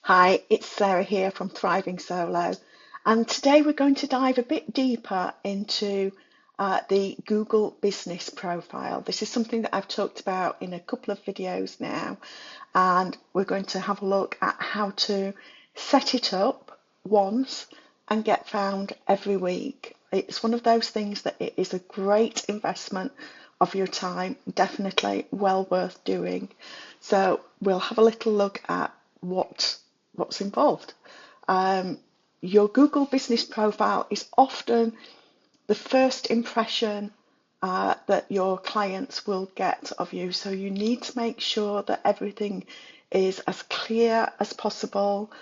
Hi, it's Sarah here from Thriving Solo, and today we're going to dive a bit deeper into the Google Business Profile. This is something that I've talked about in a couple of videos now, and we're going to have a look at how to set it up once and get found every week. It's one of those things that it is a great investment of your time, definitely well worth doing. So we'll have a little look at what's involved. Your Google Business Profile is often the first impression that your clients will get of you. So you need to make sure that everything is as clear as possible.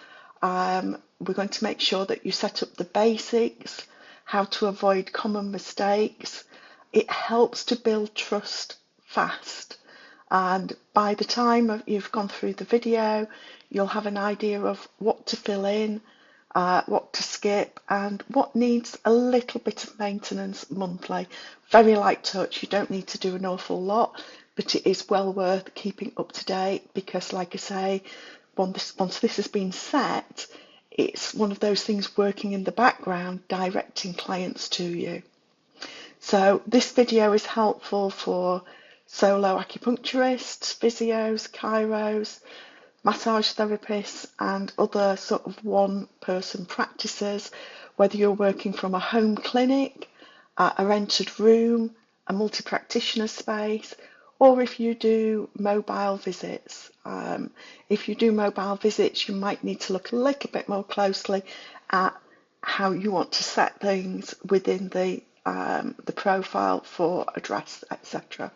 We're going to make sure that you set up the basics, how to avoid common mistakes. It helps to build trust fast. And by the time you've gone through the video, you'll have an idea of what to fill in, what to skip, and what needs a little bit of maintenance monthly. Very light touch, you don't need to do an awful lot, but it is well worth keeping up to date because, like I say, once this has been set, it's one of those things working in the background, directing clients to you. So this video is helpful for solo acupuncturists, physios, chiros, massage therapists, and other sort of one-person practices, whether you're working from a home clinic, a rented room, a multi-practitioner space, or if you do mobile visits. If you do mobile visits, you might need to look a little bit more closely at how you want to set things within the profile for address, etc.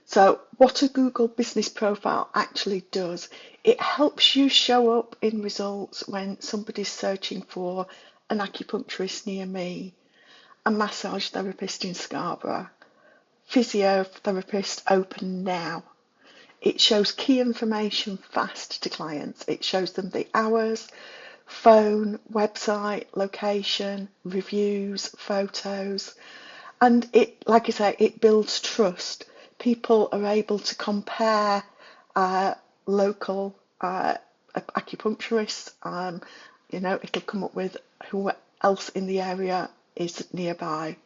So what a Google Business Profile actually does, it helps you show up in results when somebody's searching for an acupuncturist near me, a massage therapist in Scarborough, physiotherapist open now. It shows key information fast to clients. It shows them the hours, phone, website, location, reviews, photos, and it, like I say, it builds trust. People are able to compare local acupuncturists. It'll come up with who else in the area is nearby.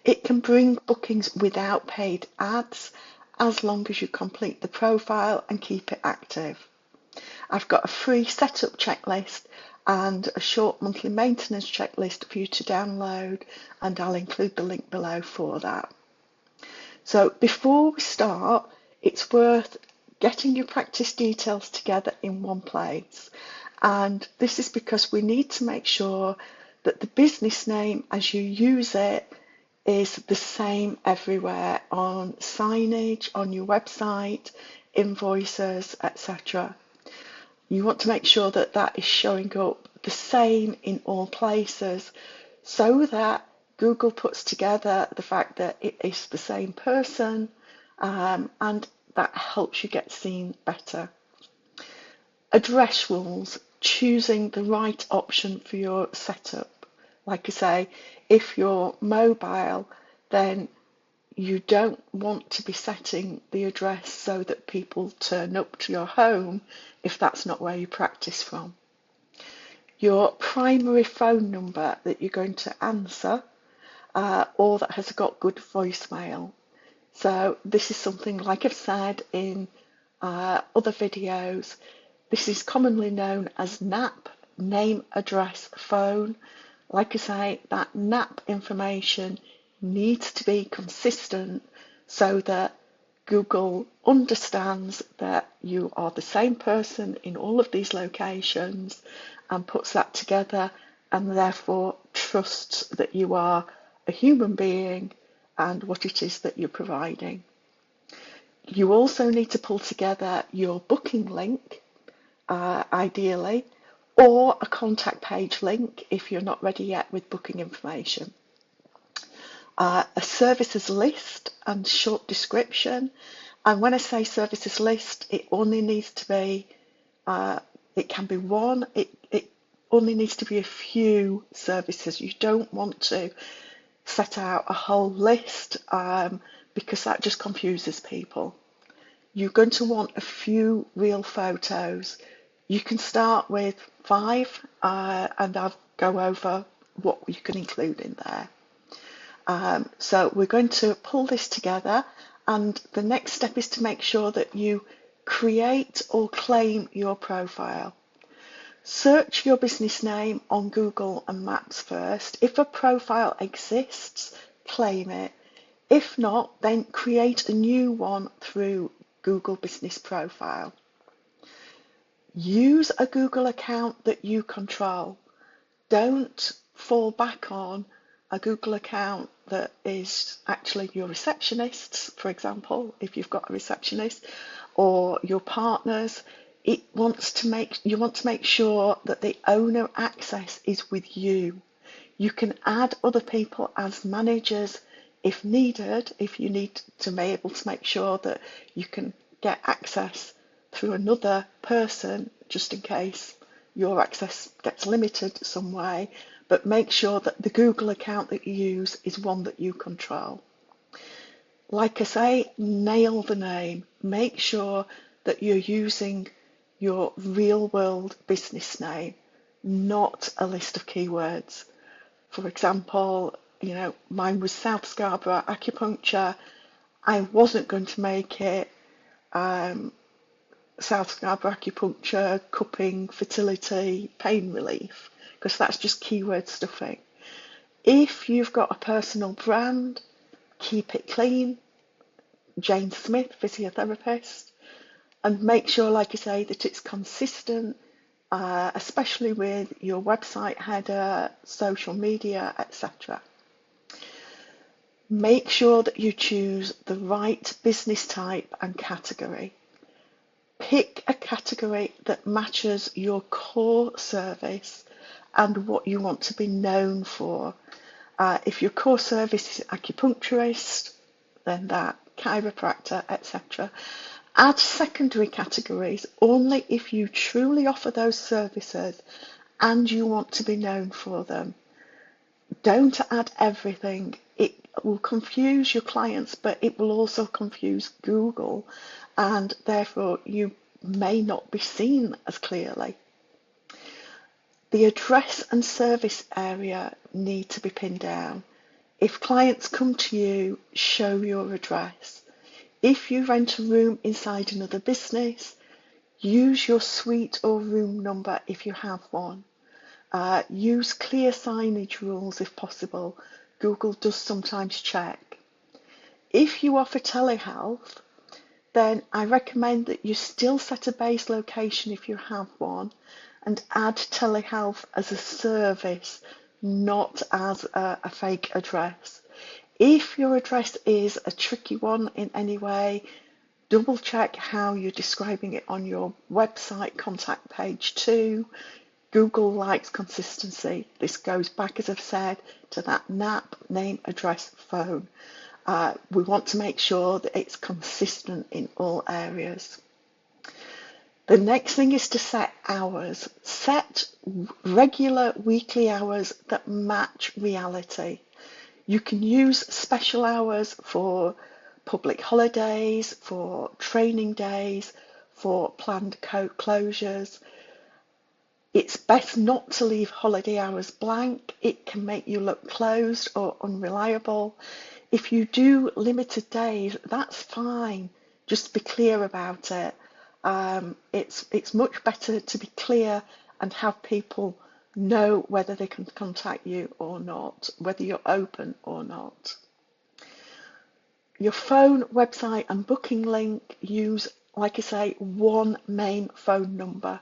It can bring bookings without paid ads as long as you complete the profile and keep it active. I've got a free setup checklist and a short monthly maintenance checklist for you to download, and I'll include the link below for that. So before we start, it's worth getting your practice details together in one place. And this is because we need to make sure that the business name as you use it is the same everywhere on signage, on your website, invoices, etc. You want to make sure that that is showing up the same in all places so that Google puts together the fact that it is the same person, and that helps you get seen better. Address rules, choosing the right option for your setup. Like I say, if you're mobile, then you don't want to be setting the address so that people turn up to your home if that's not where you practice from. Your primary phone number that you're going to answer, or that has got good voicemail. So this is something, like I've said in other videos, this is commonly known as NAP, name, address, phone. Like I say, that NAP information needs to be consistent so that Google understands that you are the same person in all of these locations and puts that together, and therefore trusts that you are a human being and what it is that you're providing. You also need to pull together your booking link, ideally, or a contact page link if you're not ready yet with booking information. A services list and short description. And when I say services list, it only needs to be, it can be one, it only needs to be a few services. You don't want to set out a whole list because that just confuses people. You're going to want a few real photos. You can start with 5, and I'll go over what you can include in there. So we're going to pull this together, and the next step is to make sure that you create or claim your profile. Search your business name on Google and Maps first. If a profile exists, claim it. If not, then create a new one through Google Business Profile. Use a Google account that you control. Don't fall back on a Google account that is actually your receptionist's, for example, if you've got a receptionist, or your partner's. You want to make sure that the owner access is with you. You can add other people as managers if needed, if you need to be able to make sure that you can get access through another person, just in case your access gets limited some way, but make sure that the Google account that you use is one that you control. Like I say, nail the name. Make sure that you're using your real world business name, not a list of keywords. For example, mine was South Scarborough Acupuncture. I wasn't going to make it South Scarborough Acupuncture, cupping, fertility, pain relief, because that's just keyword stuffing. If you've got a personal brand, keep it clean. Jane Smith, physiotherapist, and make sure, like I say, that it's consistent, especially with your website header, social media, etc. Make sure that you choose the right business type and category. Pick a category that matches your core service and what you want to be known for. If your core service is acupuncturist, then that, chiropractor, etc. Add secondary categories only if you truly offer those services and you want to be known for them. Don't add everything. It will confuse your clients, but it will also confuse Google, and therefore you may not be seen as clearly. The address and service area need to be pinned down. If clients come to you, show your address. If you rent a room inside another business, use your suite or room number if you have one. Use clear signage rules if possible. Google does sometimes check. If you offer telehealth, then I recommend that you still set a base location if you have one, and add telehealth as a service, not as a fake address. If your address is a tricky one in any way, double check how you're describing it on your website contact page too. Google likes consistency. This goes back, as I've said, to that NAP, name, address, phone. We want to make sure that it's consistent in all areas. The next thing is to set hours. Set regular weekly hours that match reality. You can use special hours for public holidays, for training days, for planned closures. It's best not to leave holiday hours blank. It can make you look closed or unreliable. If you do limited days, that's fine. Just be clear about it. It's much better to be clear and have people know whether they can contact you or not, whether you're open or not. Your phone, website and booking link, use, like I say, one main phone number,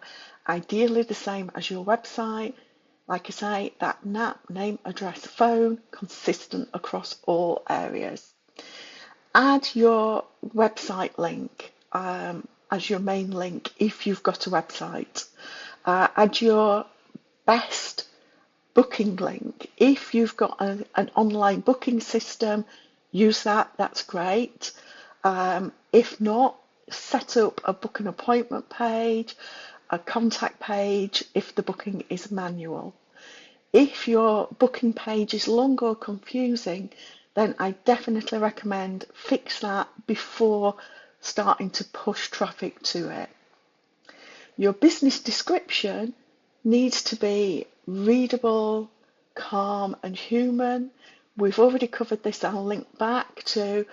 ideally the same as your website. Like I say, that NAP, name, address, phone, consistent across all areas. Add your website link as your main link if you've got a website. Add your best booking link. If you've got an online booking system, use that, that's great. If not, set up a book an appointment page, a contact page if the booking is manual. If your booking page is long or confusing, then I definitely recommend fix that before starting to push traffic to it. Your business description needs to be readable, calm and human. We've already covered this. I'll link back to,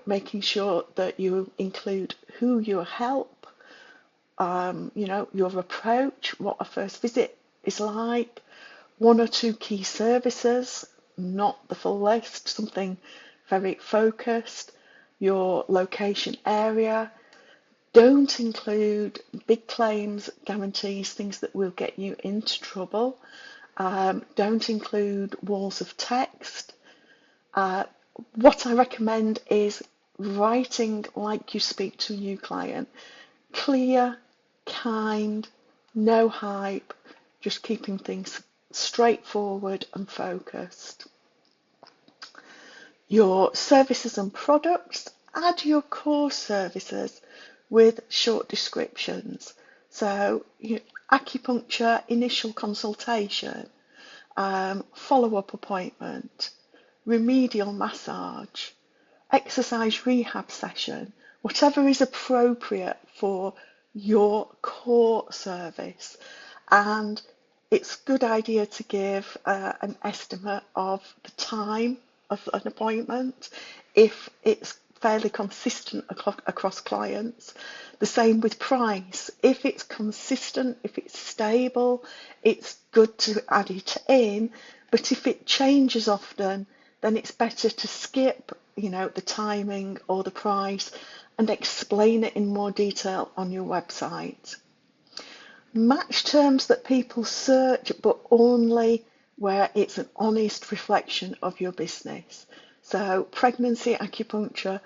making sure that you include who you help, your approach, what a first visit is like, one or two key services, not the full list, something very focused, your location area. Don't include big claims, guarantees, things that will get you into trouble. Don't include walls of text. What I recommend is writing like you speak to a new client. Clear, kind, no hype, just keeping things straightforward and focused. Your services and products, add your core services with short descriptions. So, acupuncture, initial consultation, follow-up appointment, remedial massage, exercise rehab session, whatever is appropriate for your core service. And it's a good idea to give an estimate of the time of an appointment if it's fairly consistent across clients. The same with price. If it's consistent, if it's stable, it's good to add it in. But if it changes often, then it's better to skip, the timing or the price and explain it in more detail on your website. Match terms that people search, but only where it's an honest reflection of your business. So pregnancy acupuncture,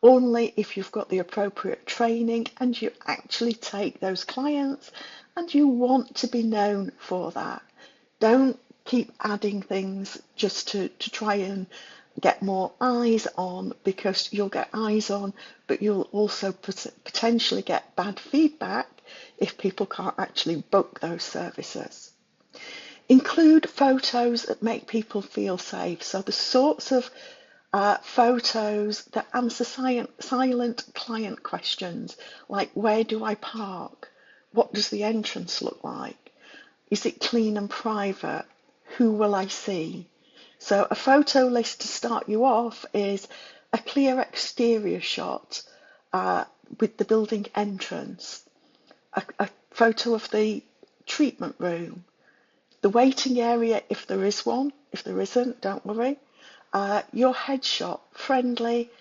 only if you've got the appropriate training and you actually take those clients and you want to be known for that. Don't keep adding things just to try and get more eyes on, because you'll get eyes on, but you'll also potentially get bad feedback if people can't actually book those services. Include photos that make people feel safe. So the sorts of photos that answer silent client questions, like where do I park? What does the entrance look like? Is it clean and private? Who will I see? So a photo list to start you off is a clear exterior shot with the building entrance, a photo of the treatment room, the waiting area if there is one. If there isn't, don't worry. Your headshot, friendly,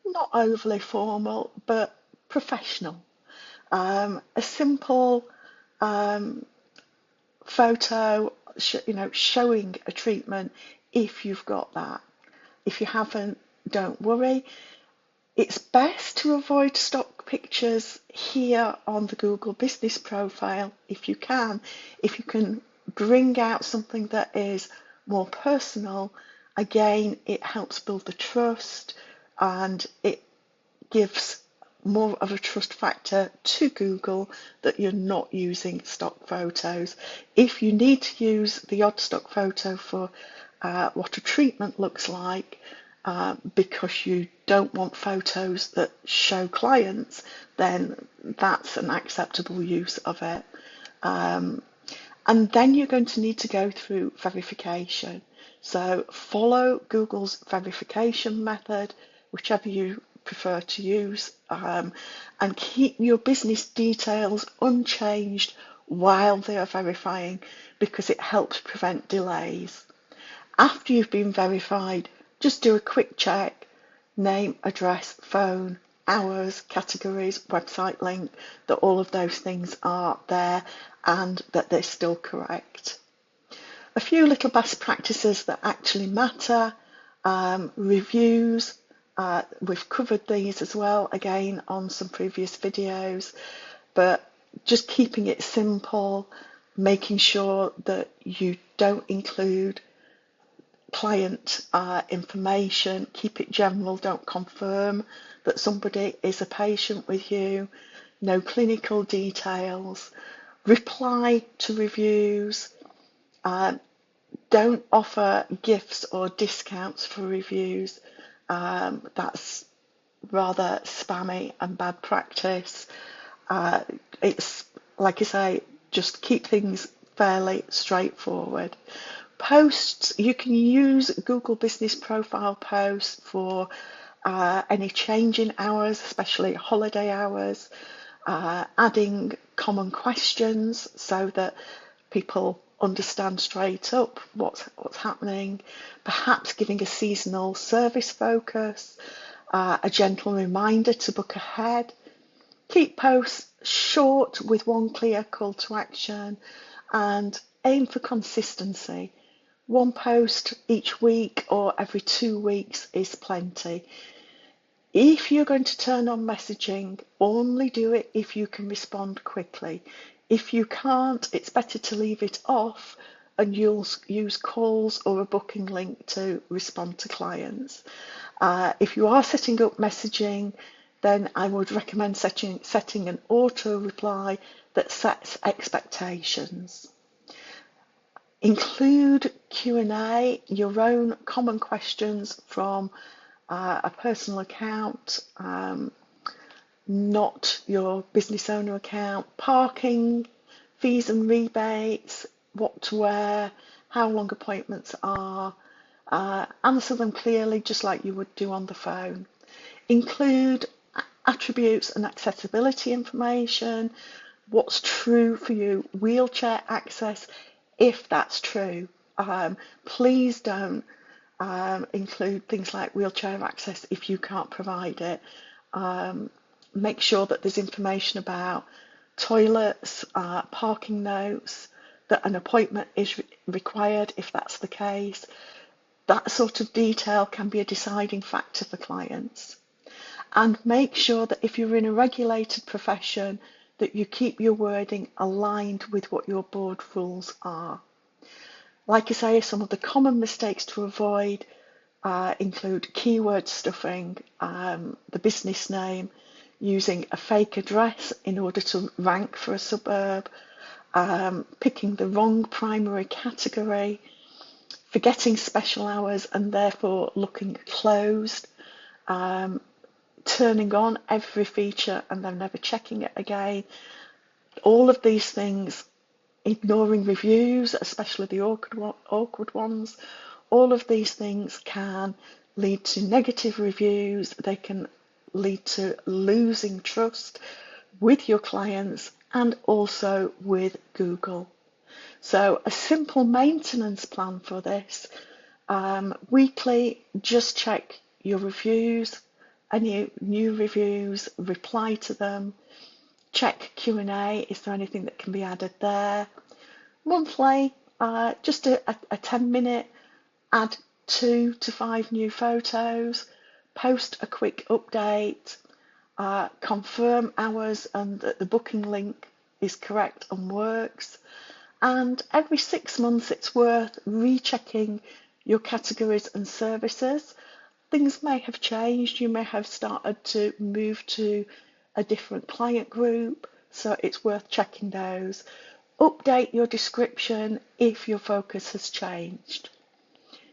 not overly formal, but professional. A simple photo, showing a treatment if you've got that. If you haven't, don't worry. It's best to avoid stock pictures here on the Google business profile if you can. If you can bring out something that is more personal, again, it helps build the trust and it gives more of a trust factor to Google that you're not using stock photos. If you need to use the odd stock photo for what a treatment looks like, because you don't want photos that show clients, then that's an acceptable use of it. And then you're going to need to go through verification. So follow Google's verification method, whichever you prefer to use, and keep your business details unchanged while they are verifying, because it helps prevent delays. After you've been verified, just do a quick check: name, address, phone, hours, categories, website link, that all of those things are there and that they're still correct. A few little best practices that actually matter. Reviews, we've covered these as well, again on some previous videos, but just keeping it simple, making sure that you don't include client information, keep it general, don't confirm that somebody is a patient with you, no clinical details, reply to reviews, don't offer gifts or discounts for reviews, that's rather spammy and bad practice. It's like I say, just keep things fairly straightforward. Posts, you can use Google Business Profile posts for any change in hours, especially holiday hours, adding common questions so that people understand straight up what's happening, perhaps giving a seasonal service focus, a gentle reminder to book ahead. Keep posts short with one clear call to action and aim for consistency. One post each week or every 2 weeks is plenty. If you're going to turn on messaging, only do it if you can respond quickly. If you can't, it's better to leave it off and you'll use calls or a booking link to respond to clients. If you are setting up messaging, then I would recommend setting an auto reply that sets expectations. Include Q&A, your own common questions from a personal account, not your business owner account. Parking, fees and rebates, what to wear, how long appointments are. Answer them clearly, just like you would do on the phone. Include attributes and accessibility information. What's true for you? Wheelchair access, if that's true. Please don't include things like wheelchair access if you can't provide it. Make sure that there's information about toilets, parking notes, that an appointment is required if that's the case. That sort of detail can be a deciding factor for clients. And make sure that if you're in a regulated profession, that you keep your wording aligned with what your board rules are. Like I say, some of the common mistakes to avoid include keyword stuffing, the business name, using a fake address in order to rank for a suburb, picking the wrong primary category, forgetting special hours and therefore looking closed, turning on every feature and then never checking it again. All of these things, ignoring reviews, especially the awkward ones, all of these things can lead to negative reviews. They can lead to losing trust with your clients and also with Google. So a simple maintenance plan for this, weekly, just check your reviews, any new reviews, reply to them, check Q&A, is there anything that can be added there. Monthly, just a 10-minute, add 2 to 5 new photos, post a quick update, confirm hours and that the booking link is correct and works. And every 6 months it's worth rechecking your categories and services. Things may have changed, you may have started to move to a different client group, so it's worth checking those. Update your description if your focus has changed.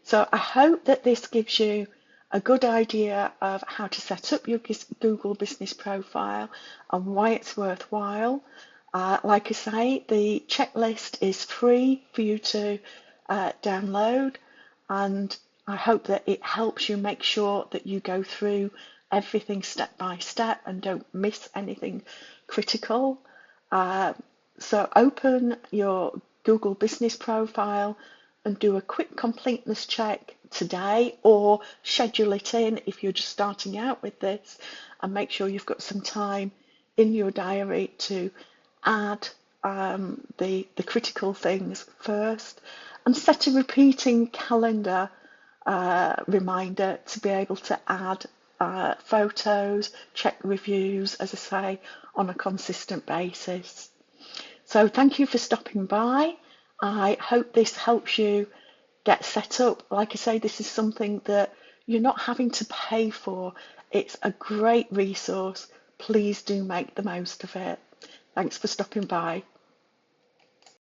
So I hope that this gives you a good idea of how to set up your Google business profile and why it's worthwhile. Like I say, the checklist is free for you to download, and I hope that it helps you make sure that you go through everything step by step and don't miss anything critical. So open your Google business profile and do a quick completeness check today, or schedule it in if you're just starting out with this, and make sure you've got some time in your diary to add the critical things first, and set a repeating calendar reminder to be able to add photos, check reviews, as I say, on a consistent basis. So thank you for stopping by. I hope this helps you get set up. Like I say, this is something that you're not having to pay for. It's a great resource. Please do make the most of it. Thanks for stopping by.